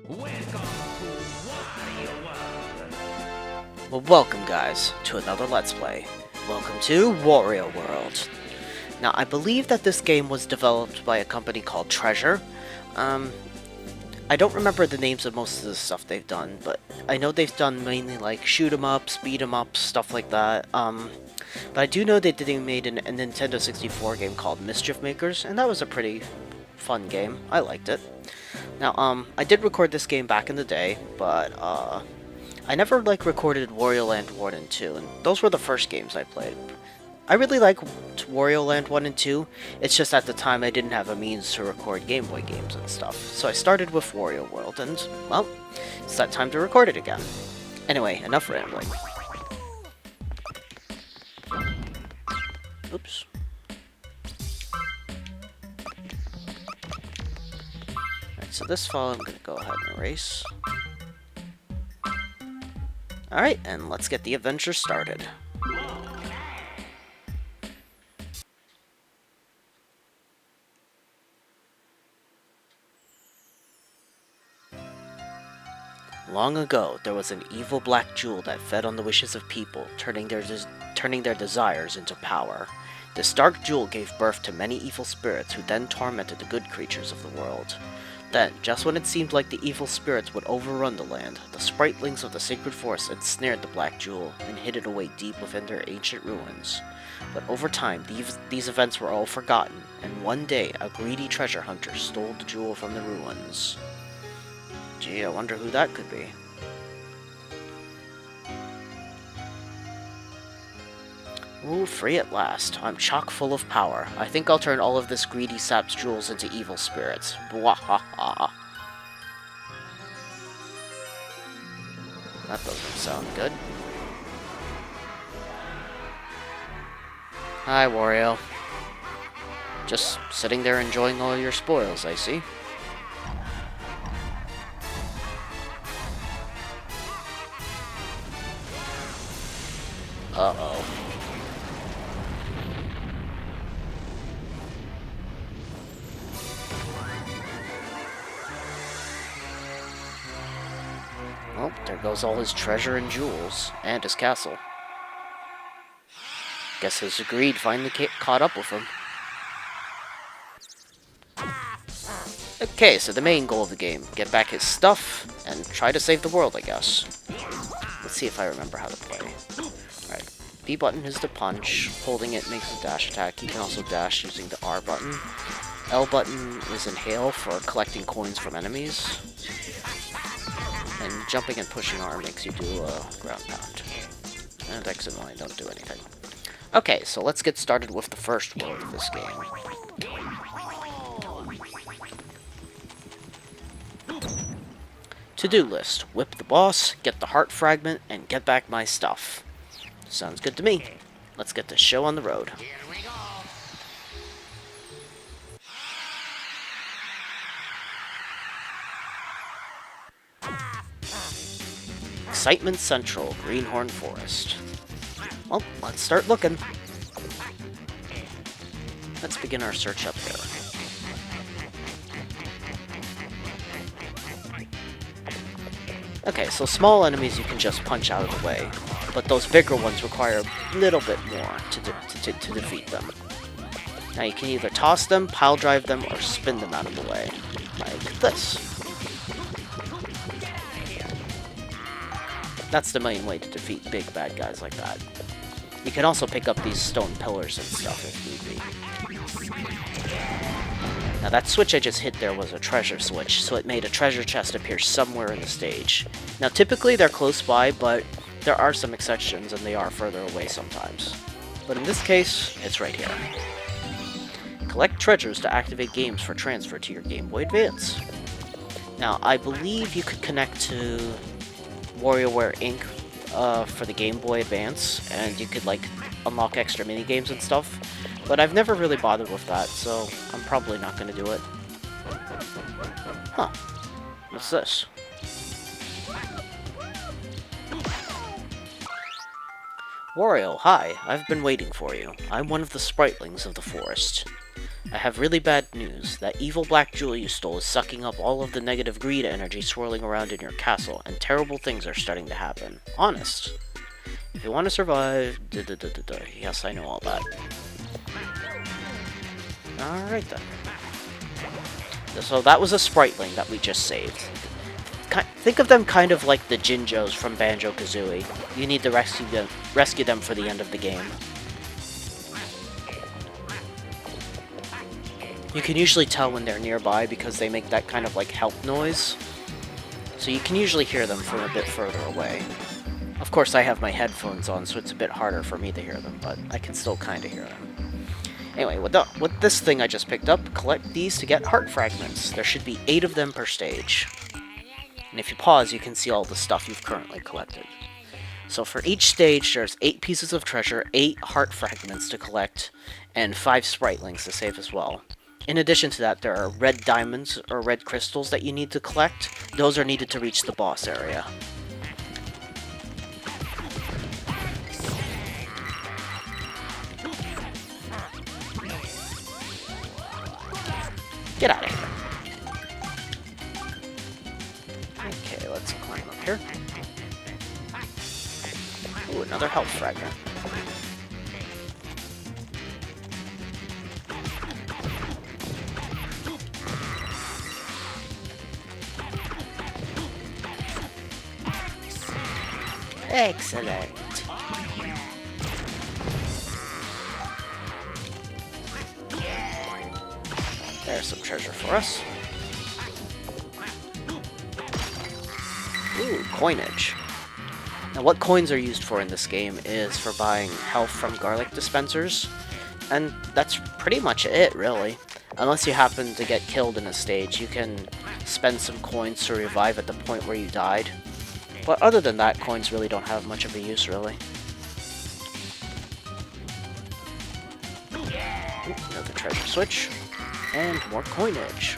Welcome to Wario World. Well, welcome guys to another Let's Play. Welcome to Wario World. Now, I believe that this game was developed by a company called Treasure. I don't remember the names of most of the stuff they've done, but I know they've done mainly like shoot 'em ups, beat 'em ups, stuff like that. But I do know they made a Nintendo 64 game called Mischief Makers, and that was a pretty fun game. I liked it. Now, I did record this game back in the day, but I never recorded Wario Land 1 and 2, and those were the first games I played. I really liked Wario Land 1 and 2, it's just at the time I didn't have a means to record Game Boy games and stuff. So I started with Wario World, and, well, it's that time to record it again. Anyway, enough rambling. Oops. Alright, so this file I'm going to go ahead and erase. Alright, and let's get the adventure started. Long ago, there was an evil black jewel that fed on the wishes of people, turning their desires into power. This dark jewel gave birth to many evil spirits who then tormented the good creatures of the world. Then, just when it seemed like the evil spirits would overrun the land, the spritelings of the sacred forest ensnared the black jewel and hid it away deep within their ancient ruins. But over time, these events were all forgotten, and one day, a greedy treasure hunter stole the jewel from the ruins. Gee, I wonder who that could be. Ooh, free at last. I'm chock full of power. I think I'll turn all of this greedy sap's jewels into evil spirits. Bwahaha. That doesn't sound good. Hi, Wario. Just sitting there enjoying all your spoils, I see. Uh-oh. Well, there goes all his treasure and jewels, and his castle. Guess his greed finally caught up with him. Okay, so the main goal of the game, get back his stuff, and try to save the world, I guess. Let's see if I remember how to play. Alright, B button is to punch, holding it makes a dash attack. You can also dash using the R button. L button is inhale for collecting coins from enemies. And jumping and pushing R makes you do a ground pound. And X and Y don't do anything. Okay, so let's get started with the first world of this game. To-do list. Whip the boss, get the heart fragment, and get back my stuff. Sounds good to me. Let's get this show on the road. Excitement Central, Greenhorn Forest. Well, let's start looking. Let's begin our search up here. Okay, so small enemies you can just punch out of the way, but those bigger ones require a little bit more to defeat them. Now you can either toss them, pile drive them, or spin them out of the way, like this. That's the main way to defeat big bad guys like that. You can also pick up these stone pillars and stuff if need be. Now that switch I just hit there was a treasure switch, so it made a treasure chest appear somewhere in the stage. Now typically they're close by, but there are some exceptions and they are further away sometimes. But in this case, it's right here. Collect treasures to activate games for transfer to your Game Boy Advance. Now I believe you could connect to WarioWare Inc. For the Game Boy Advance, and you could unlock extra minigames and stuff, but I've never really bothered with that, so I'm probably not going to do it. Huh. What's this? Wario, hi. I've been waiting for you. I'm one of the spritelings of the forest. I have really bad news. That evil black jewel you stole is sucking up all of the negative greed energy swirling around in your castle, and terrible things are starting to happen. Honest. If you want to survive... Yes, I know all that. Alright then. So that was a Spriteling that we just saved. Think of them kind of like the Jinjos from Banjo-Kazooie. You need to rescue them for the end of the game. You can usually tell when they're nearby because they make that kind of like help noise. So you can usually hear them from a bit further away. Of course I have my headphones on, so it's a bit harder for me to hear them, but I can still kind of hear them. Anyway, with this thing I just picked up, collect these to get heart fragments. There should be 8 of them per stage. And if you pause, you can see all the stuff you've currently collected. So for each stage, there's 8 pieces of treasure, 8 heart fragments to collect, and 5 Spritelings to save as well. In addition to that, there are red diamonds, or red crystals, that you need to collect. Those are needed to reach the boss area. Get out of here. Okay, let's climb up here. Ooh, another health fragment. Excellent. There's some treasure for us. Ooh, coinage. Now what coins are used for in this game is for buying health from garlic dispensers, and that's pretty much it, really. Unless you happen to get killed in a stage, you can spend some coins to revive at the point where you died. But other than that, coins really don't have much of a use, really. Ooh, another treasure switch. And more coinage.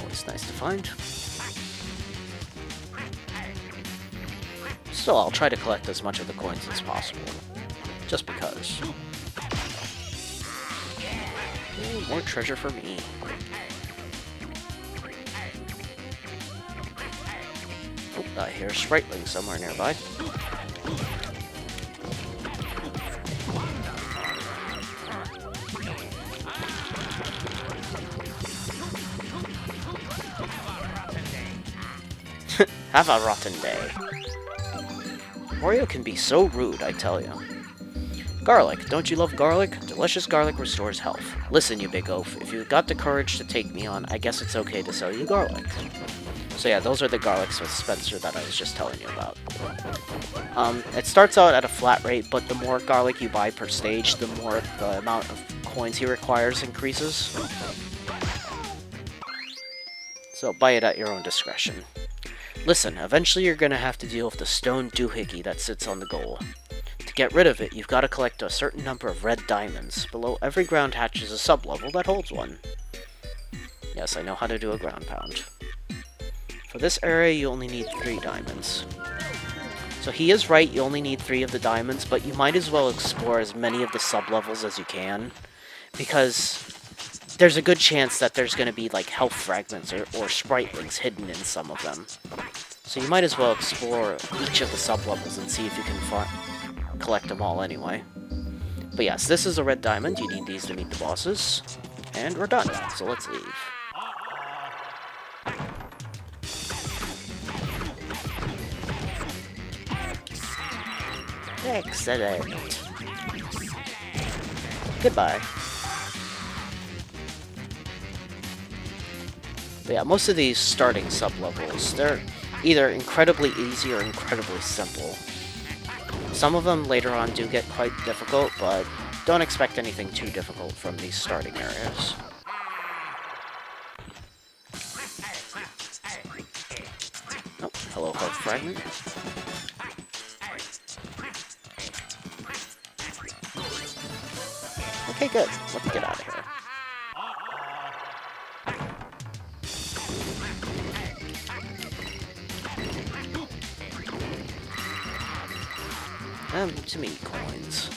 Always nice to find. Still, I'll try to collect as much of the coins as possible. Just because. Ooh, more treasure for me. Oh, I hear a Spriteling somewhere nearby. Have a rotten day. Wario can be so rude, I tell you. Garlic. Don't you love garlic? Delicious garlic restores health. Listen, you big oaf. If you've got the courage to take me on, I guess it's okay to sell you garlic. So yeah, those are the garlic dispenser that I was just telling you about. It starts out at a flat rate, but the more garlic you buy per stage, the more the amount of coins he requires increases. So buy it at your own discretion. Listen, eventually you're gonna have to deal with the stone doohickey that sits on the goal. To get rid of it, you've got to collect a certain number of red diamonds. Below every ground hatch is a sub-level that holds one. Yes, I know how to do a ground pound. For this area, you only need 3 diamonds. So he is right, you only need 3 of the diamonds, but you might as well explore as many of the sub-levels as you can, because there's a good chance that there's going to be like health fragments or Spritelings hidden in some of them. So you might as well explore each of the sub-levels and see if you can collect them all anyway. But yes, this is a red diamond, you need these to meet the bosses. And we're done, so let's leave. Excellent. Goodbye. But yeah, most of these starting sub-levels, they're either incredibly easy or incredibly simple. Some of them later on do get quite difficult, but don't expect anything too difficult from these starting areas. Oh, hello, health fragment. Okay, good. Let's get out of here. Too many coins.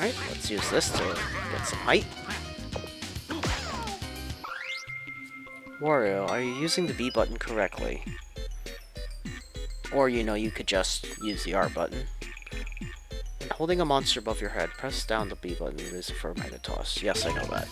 Alright, let's use this to get some height. Wario, are you using the B button correctly? Or, you could just use the R button. When holding a monster above your head, press down the B button and use it for a mega toss. Yes, I know that.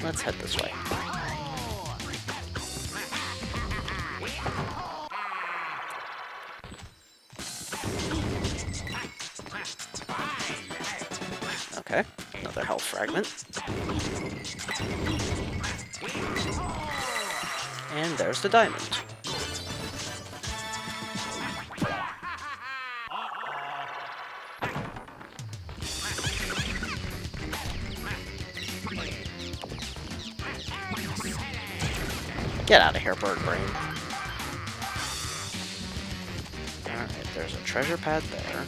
Let's head this way. Okay, another health fragment. And there's the diamond. Get out of here, Birdbrain. Alright, there's a treasure pad there.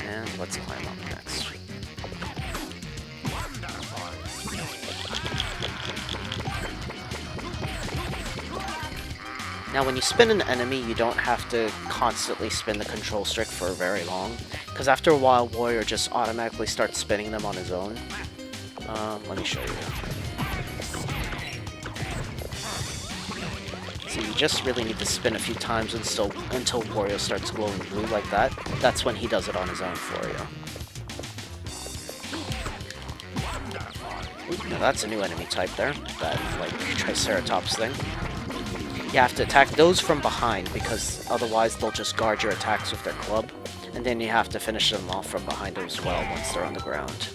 And let's climb up next. Now, when you spin an enemy, you don't have to constantly spin the control stick for very long, because after a while, Wario just automatically starts spinning them on his own. Let me show you. So you just really need to spin a few times until Wario starts glowing blue like that. That's when he does it on his own for you. Ooh, now that's a new enemy type there, that, like, Triceratops thing. You have to attack those from behind, because otherwise they'll just guard your attacks with their club, and then you have to finish them off from behind as well once they're on the ground.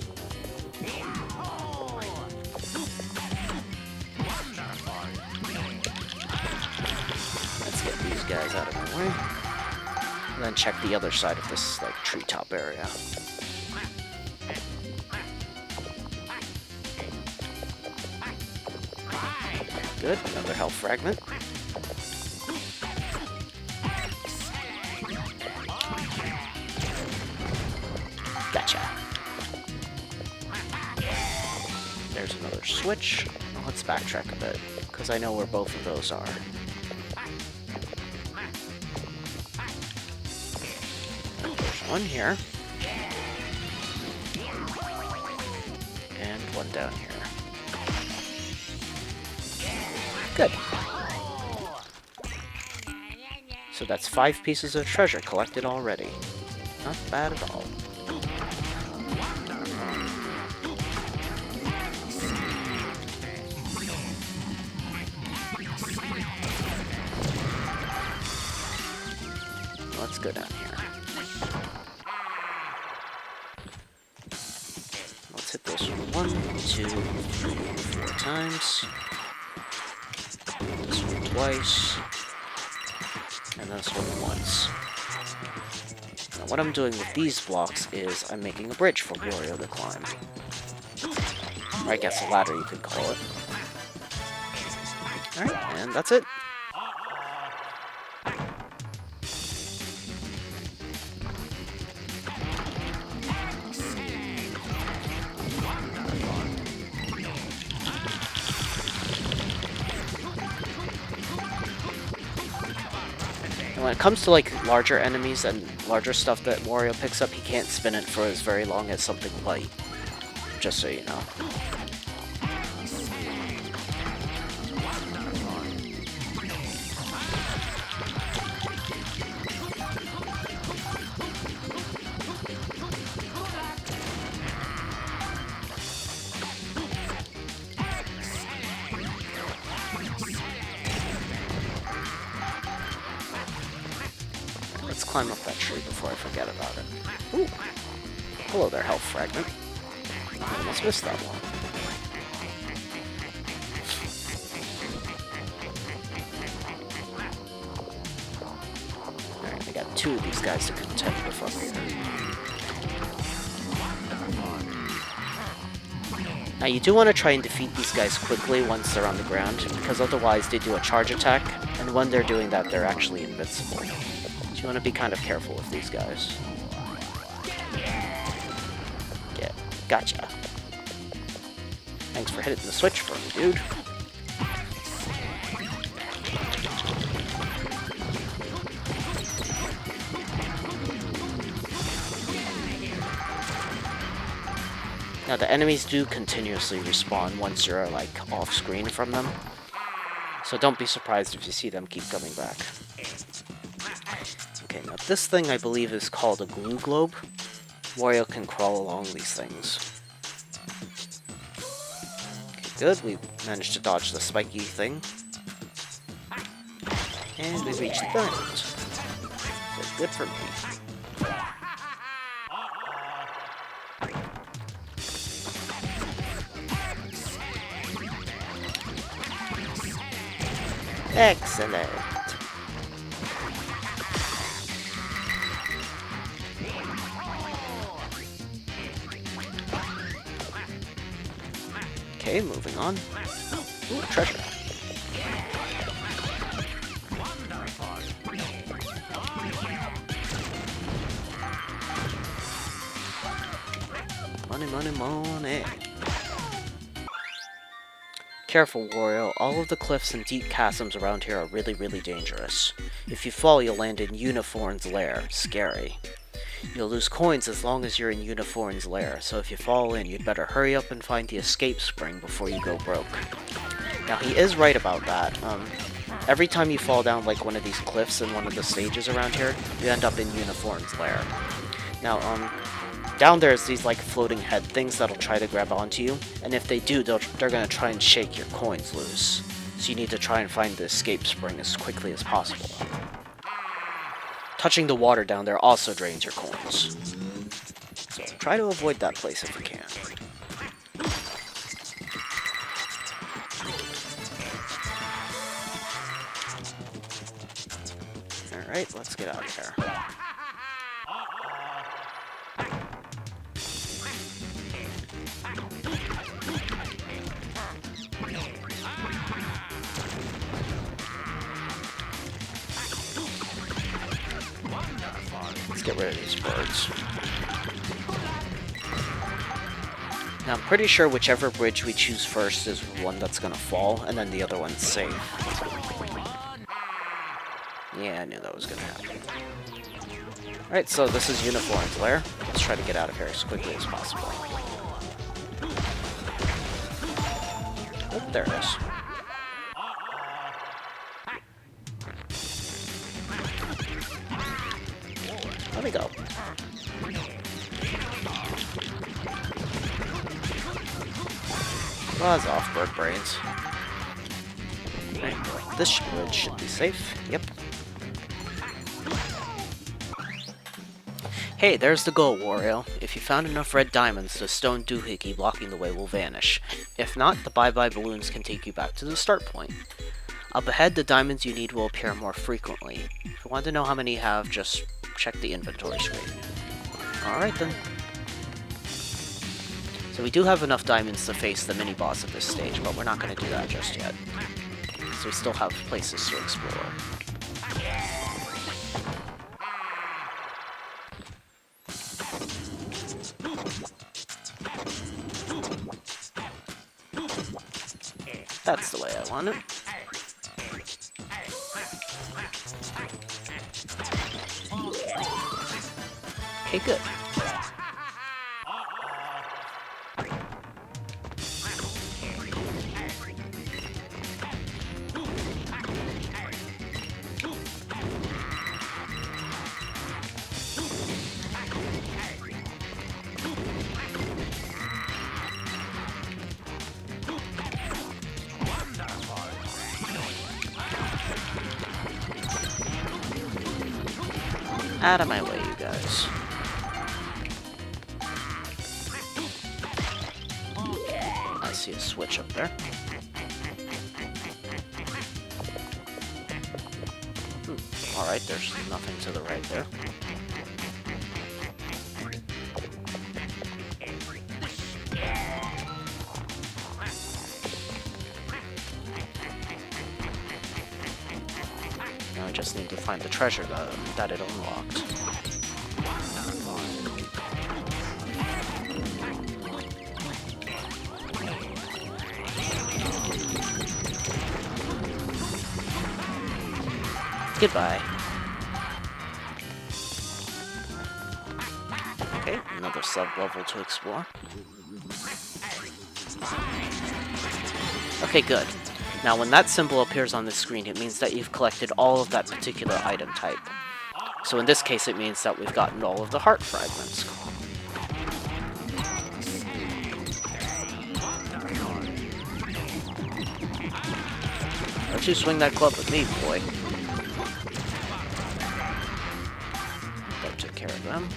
Let's get these guys out of my way, and then check the other side of this, like, treetop area. Good, another health fragment. Gotcha. There's another switch. Let's backtrack a bit, because I know where both of those are. There's one here. And one down here. Good. So that's 5 pieces of treasure collected already. Not bad at all. Let's go down here. Let's hit this 1, 2, 3, 4 times. This one twice. And this one once. Now what I'm doing with these blocks is I'm making a bridge for Wario to climb. Or I guess a ladder you could call it. Alright, and that's it. When it comes to, like, larger enemies and larger stuff that Wario picks up, he can't spin it for as very long as something light. Just so you know. Let's climb up that tree before I forget about it. Ooh. Hello there, health fragment. I almost missed that one. Alright, I got 2 of these guys to contend with up here. Now you do want to try and defeat these guys quickly once they're on the ground, because otherwise they do a charge attack, and when they're doing that, they're actually invincible. You want to be kind of careful with these guys. Yeah, gotcha. Thanks for hitting the switch for me, dude. Now, the enemies do continuously respawn once you're, like, off-screen from them. So don't be surprised if you see them keep coming back. Okay, now this thing I believe is called a glue globe. Wario can crawl along these things. Okay, good. We managed to dodge the spiky thing. And we reached the diamond. So good for me. Excellent. Okay, moving on. Ooh, treasure. Money, money, money. Careful, Wario. All of the cliffs and deep chasms around here are really, really dangerous. If you fall, you'll land in Uniform's lair. Scary. You'll lose coins as long as you're in Uniform's lair, so if you fall in, you'd better hurry up and find the escape spring before you go broke. Now, he is right about that. Every time you fall down like one of these cliffs in one of the stages around here, you end up in Uniform's lair. Now, down there is these like floating head things that'll try to grab onto you, and if they do, they're gonna try and shake your coins loose. So you need to try and find the escape spring as quickly as possible. Touching the water down there also drains your coins. So try to avoid that place if you can. Alright, let's get out of here. Let's get rid of these birds. Now I'm pretty sure whichever bridge we choose first is one that's gonna fall, and then the other one's safe. Yeah, I knew that was gonna happen. Alright, so this is Uniform's lair. Let's try to get out of here as quickly as possible. Oh, there it is. Let me go. Buzz off, Birdbrains. Right, this bridge should be safe. Yep. Hey, there's the goal, Wario. If you found enough red diamonds, the stone doohickey blocking the way will vanish. If not, the bye-bye balloons can take you back to the start point. Up ahead, the diamonds you need will appear more frequently. If you want to know how many you have, just check the inventory screen. Alright then. So we do have enough diamonds to face the mini-boss of this stage, but we're not going to do that just yet. So we still have places to explore. That's the way I want it. Okay, good. Out of my way, you guys. I see a switch up there. Alright, there's nothing to the right there. Now I just need to find the treasure that it unlocked. Goodbye. Okay, another sub-level to explore. Okay, good. Now when that symbol appears on the screen, it means that you've collected all of that particular item type. So in this case, it means that we've gotten all of the heart fragments. Don't you swing that club at me, boy. That took care of them.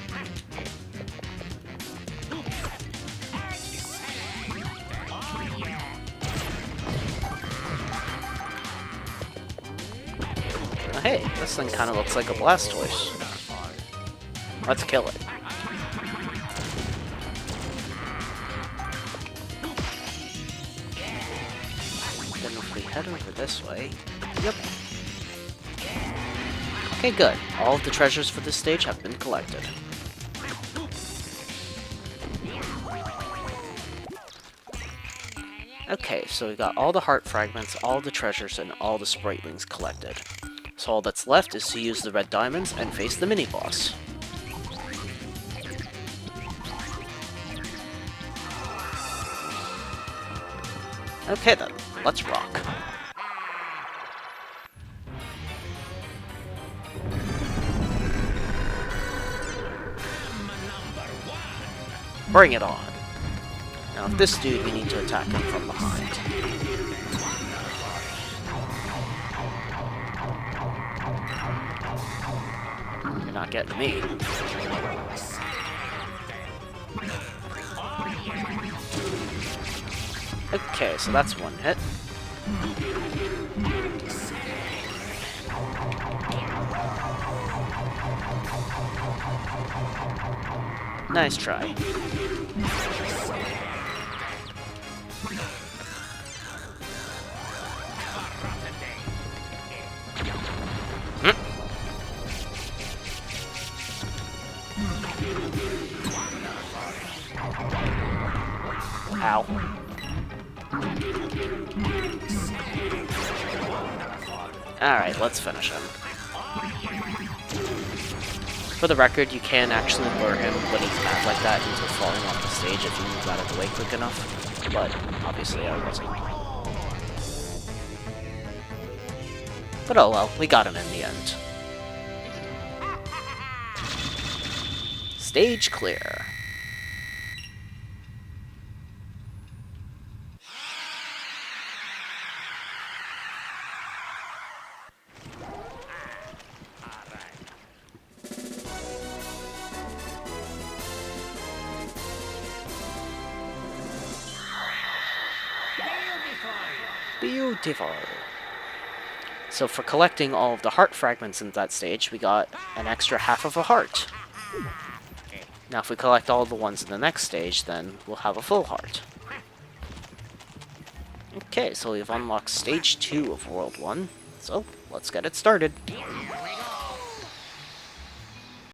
Oh, hey, this thing kind of looks like a Blastoise. Let's kill it. Then if we head over this way... Yep. Okay, good. All of the treasures for this stage have been collected. Okay, so we got all the heart fragments, all the treasures, and all the spritlings collected. So all that's left is to use the red diamonds and face the mini-boss. Okay then, let's rock. Bring it on. Now, with this dude, we need to attack him from behind. You're not getting me. Okay, so that's one hit. Nice try. Ow. Alright, let's finish him. For the record, you can actually lure him when he's mad like that into falling off the stage if you move out of the way quick enough. But, obviously I wasn't. But oh well, we got him in the end. Stage clear. Beautiful. So for collecting all of the heart fragments in that stage, we got an extra half of a heart. Now if we collect all the ones in the next stage, then we'll have a full heart. Okay, so we've unlocked stage 2 of World 1, so let's get it started.